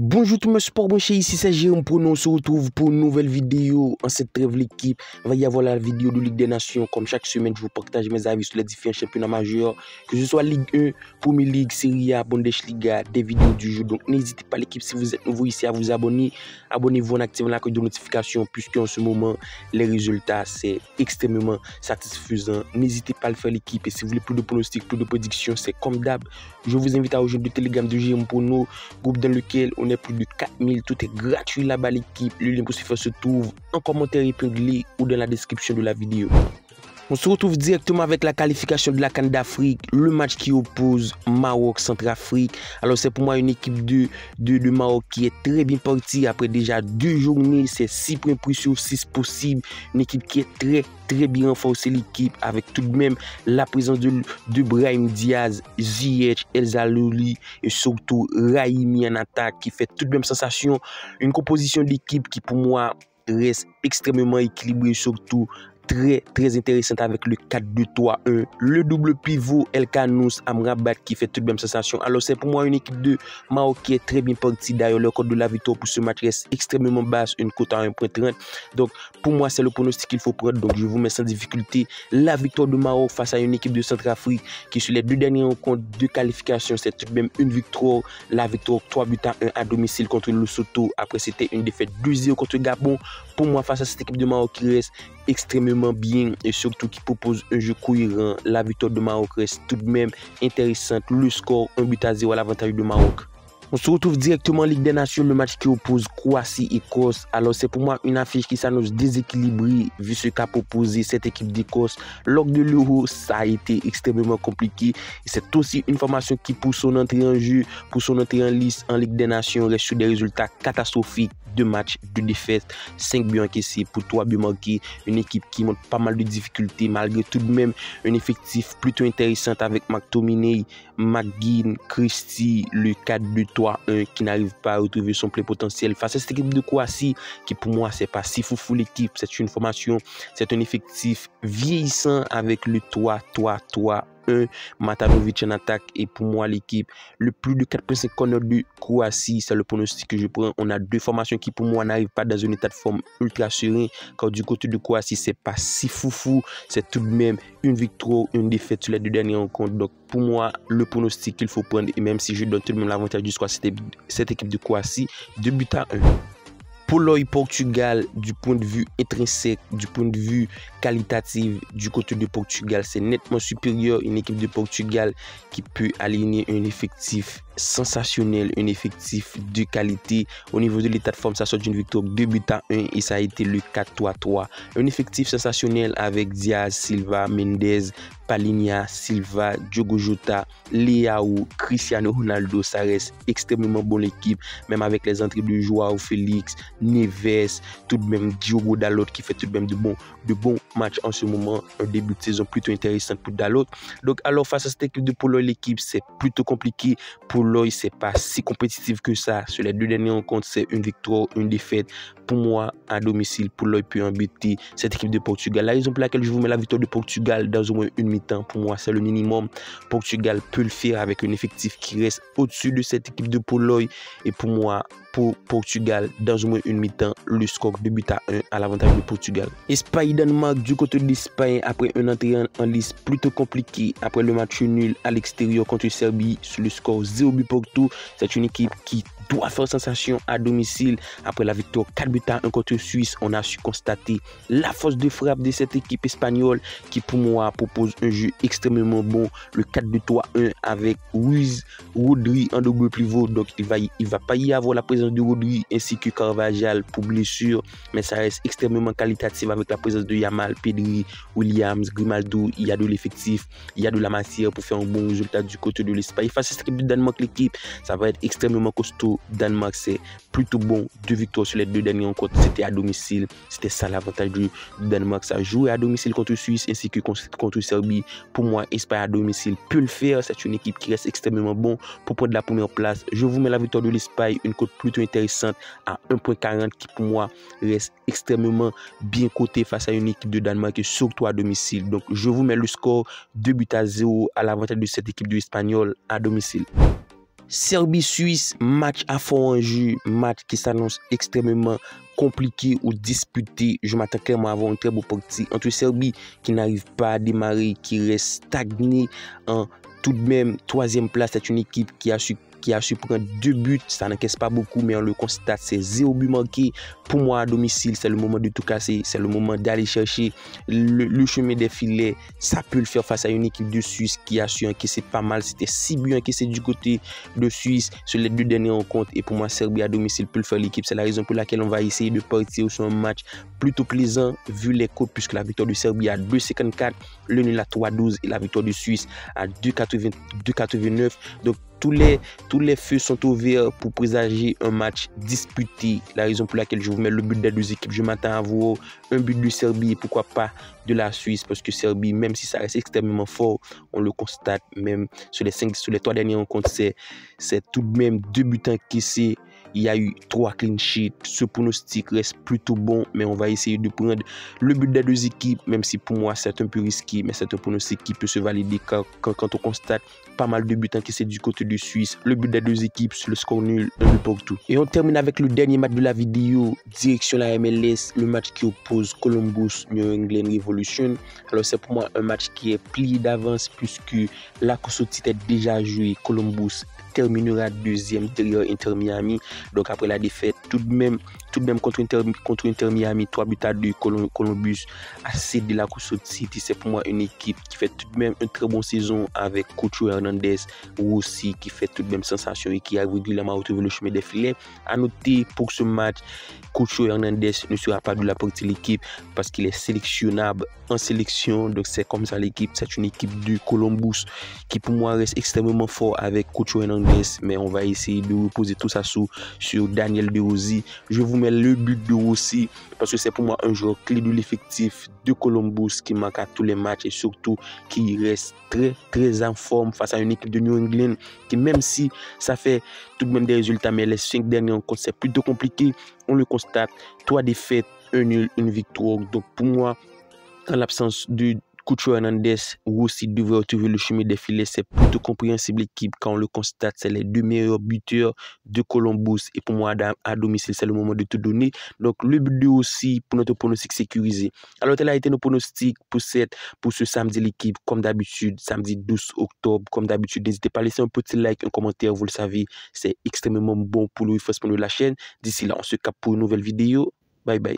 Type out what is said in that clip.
Bonjour tout le monde, sport branché, ici c'est Jérôme Prono, on se retrouve pour une nouvelle vidéo. En cette trêve l'équipe, va y avoir la vidéo de Ligue des Nations. Comme chaque semaine, je vous partage mes avis sur les différents championnats majeurs, que ce soit Ligue 1, Premier League, Serie A, Bundesliga, des vidéos du jeu. Donc n'hésitez pas l'équipe, si vous êtes nouveau ici, à vous abonner. Abonnez-vous en activant la cloche de notification, puisque en ce moment, les résultats, c'est extrêmement satisfaisant. N'hésitez pas à le faire l'équipe. Et si vous voulez plus de pronostics, plus de prédictions, c'est comme d'hab. Je vous invite à rejoindre le Telegram de Jérôme Prono, groupe dans lequel on est plus de 4000, tout est gratuit là-bas l'équipe. Le lien pour se faire se trouve en commentaire épinglé ou dans la description de la vidéo. On se retrouve directement avec la qualification de la CAN d'Afrique, le match qui oppose Maroc-Centrafrique. Alors c'est pour moi une équipe de Maroc qui est très bien partie après déjà 2 journées, c'est 6 points pris sur 6 possibles. Une équipe qui est très bien renforcée l'équipe avec tout de même la présence de Brahim Diaz, Ziyech, El Zalouli et surtout Raimi en attaque qui fait tout de même sensation. Une composition d'équipe qui pour moi reste extrêmement équilibrée, surtout très intéressante avec le 4-2-3-1, le double pivot El Kanous Amrabat qui fait toute même sensation. Alors c'est pour moi une équipe de Maroc qui est très bien partie. D'ailleurs le code de la victoire pour ce match reste extrêmement basse, une cote à 1.30. Donc pour moi c'est le pronostic qu'il faut prendre. Donc je vous mets sans difficulté la victoire de Maroc face à une équipe de Centrafrique qui sur les 2 dernières rencontres de qualification c'est tout de même une victoire. La victoire 3-1 à domicile contre le Lesotho. Après c'était une défaite 2-0 contre Gabon. Pour moi face à cette équipe de Maroc qui reste extrêmement bien et surtout qui propose un jeu cohérent, la victoire de Maroc reste tout de même intéressante. Le score 1-0 à l'avantage de Maroc. On se retrouve directement en Ligue des Nations, le match qui oppose Croatie-Écosse. Alors c'est pour moi une affiche qui s'annonce déséquilibrée vu ce qu'a proposé cette équipe d'Écosse. Lors de l'Euro, ça a été extrêmement compliqué. Et c'est aussi une formation qui pour son entrée en jeu, pour son entrée en lice en Ligue des Nations, reste sur des résultats catastrophiques. 2 matchs, 2 défaites, 5 buts encaissés pour 3 buts marqués. Une équipe qui montre pas mal de difficultés malgré tout de même un effectif plutôt intéressant avec McTominay, McGinn, Christie, le 4-2-3-1 qui n'arrive pas à retrouver son plein potentiel face à cette équipe de Croatie qui pour moi c'est pas si foufou l'équipe, c'est une formation, c'est un effectif vieillissant avec le 3-3-3. Matanovic en attaque et pour moi l'équipe le plus de 4.5 corners de Croatie, c'est le pronostic que je prends. On a 2 formations qui pour moi n'arrivent pas dans un état de forme ultra serein, car du côté de Croatie c'est pas si foufou, c'est tout de même une victoire, une défaite sur les 2 dernières rencontres. Donc pour moi le pronostic qu'il faut prendre, et même si je donne tout de même l'avantage du score, c'était cette équipe de Croatie 2-1. Pologne-Portugal, du point de vue intrinsèque, du point de vue qualitatif, du côté de Portugal, c'est nettement supérieur. Une équipe de Portugal qui peut aligner un effectif sensationnel, un effectif de qualité. Au niveau de l'état de forme, ça sort d'une victoire 2-1 et ça a été le 4-3-3. Un effectif sensationnel avec Diaz, Silva, Mendes, Palhinha, Silva, Diogo Jota, Leao, Cristiano Ronaldo. Ça reste extrêmement bon l'équipe, même avec les entrées de Joao Félix, Neves, tout de même Diogo Dalot qui fait tout de même de bons matchs en ce moment. Un début de saison plutôt intéressant pour Dalot. Donc alors face à cette équipe de Pologne, l'équipe c'est plutôt compliqué. Pologne c'est pas si compétitif que ça. Sur les 2 dernières rencontres c'est une victoire, une défaite. Pour moi à domicile, Pologne peut embêter cette équipe de Portugal. La raison pour laquelle je vous mets la victoire de Portugal dans au moins une mi-temps, pour moi c'est le minimum. Portugal peut le faire avec un effectif qui reste au-dessus de cette équipe de Pologne et pour moi pour Portugal dans au moins une mi-temps, le score 2-1 à l'avantage de Portugal. Espagne-Danemark, du côté de l'Espagne, après un entrée en lice plutôt compliqué, après le match nul à l'extérieur contre Serbie sur le score 0 partout, c'est une équipe qui doit faire sensation à domicile. Après la victoire 4-1 contre Suisse, on a su constater la force de frappe de cette équipe espagnole qui pour moi propose un jeu extrêmement bon. Le 4-2-3-1 avec Ruiz, Rodri en double pivot, donc il va pas y avoir la présence de Rodri ainsi que Carvajal pour blessure, mais ça reste extrêmement qualitatif avec la présence de Yamal, Pedri, Williams, Grimaldo. Il y a de l'effectif, il y a de la matière pour faire un bon résultat du côté de l'Espagne. Face à cette équipe de Danemark, l'équipe ça va être extrêmement costaud. Danemark c'est plutôt bon, 2 victoires sur les 2 dernières rencontres, c'était à domicile, c'était ça l'avantage du Danemark. Ça jouait à domicile contre Suisse ainsi que contre Serbie. Pour moi Espagne à domicile peut le faire, c'est une équipe qui reste extrêmement bon pour prendre la première place. Je vous mets la victoire de l'Espagne, une cote plutôt intéressante à 1.40 qui pour moi reste extrêmement bien coté face à une équipe de Danemark et surtout à domicile. Donc je vous mets le score 2-0 à l'avantage de cette équipe de Espagnol à domicile. Serbie-Suisse, match à fort enjeu, match qui s'annonce extrêmement compliqué ou disputé. Je m'attends clairement à avoir une très beau partie entre Serbie qui n'arrive pas à démarrer, qui reste stagnée en tout de même troisième place. C'est une équipe qui a su prendre 2 buts, ça n'encaisse pas beaucoup, mais on le constate, c'est 0 but manqué. Pour moi, à domicile, c'est le moment de tout casser, c'est le moment d'aller chercher le chemin des filets. Ça peut le faire face à une équipe de Suisse qui a su encaisser pas mal. C'était 6 buts encaissés du côté de Suisse sur les 2 dernières rencontres. Et pour moi, Serbie à domicile peut le faire l'équipe. C'est la raison pour laquelle on va essayer de partir sur un match plutôt plaisant, vu les cotes, puisque la victoire de Serbie à 2,54, le nul à 3,12 et la victoire de Suisse à 2,89. Donc, tous les feux sont ouverts pour présager un match disputé. La raison pour laquelle je vous mets le but des 2 équipes, je m'attends à voir un but de Serbie et pourquoi pas de la Suisse, parce que Serbie, même si ça reste extrêmement fort, on le constate même sur les 3 dernières rencontres, c'est tout de même 2 buts encaissés. Il y a eu 3 clean sheets. Ce pronostic reste plutôt bon, mais on va essayer de prendre le but des 2 équipes, même si pour moi c'est un peu risqué, mais c'est un pronostic qui peut se valider quand on constate pas mal de buts encaissés du côté de Suisse, le but des 2 équipes sur le score nul, un but partout. Et on termine avec le dernier match de la vidéo, direction la MLS, le match qui oppose Columbus New England Revolution. Alors c'est pour moi un match qui est plié d'avance puisque la course au titre est déjà jouée. Columbus terminera 2e derrière Inter Miami. Donc après la défaite, tout de même contre Inter Miami, 3-2, Columbus a cédé la course au titre. C'est pour moi une équipe qui fait tout de même une très bonne saison avec Cucho Hernandez aussi qui fait tout de même sensation et qui a régulièrement retrouvé le chemin des filets. À noter pour ce match, Cucho Hernandez ne sera pas de la partie de l'équipe parce qu'il est sélectionnable en sélection. Donc c'est comme ça l'équipe, c'est une équipe de Columbus qui pour moi reste extrêmement fort avec Cucho Hernandez, mais on va essayer de reposer tout ça sur Daniel De Rossi. Je vous mets le but de Rossi parce que c'est pour moi un joueur clé de l'effectif de Columbus qui marque à tous les matchs et surtout qui reste très en forme face à une équipe de New England qui, même si ça fait tout de même des résultats, mais les 5 dernières rencontres c'est plutôt compliqué. On le constate, 3 défaites, 1 nul, 1 victoire. Donc pour moi, en l'absence de Cucho Hernandez, Rossi devrait retrouver le chemin des filets. C'est plutôt compréhensible l'équipe quand on le constate. C'est les 2 meilleurs buteurs de Columbus. Et pour moi, à domicile, c'est le moment de tout donner. Donc, le but de Rossi pour notre pronostic sécurisé. Alors, tel a été nos pronostics pour ce samedi l'équipe. Comme d'habitude, samedi 12 octobre. Comme d'habitude, n'hésitez pas à laisser un petit like, un commentaire. Vous le savez, c'est extrêmement bon pour le référencement de la chaîne. D'ici là, on se capte pour une nouvelle vidéo. Bye bye.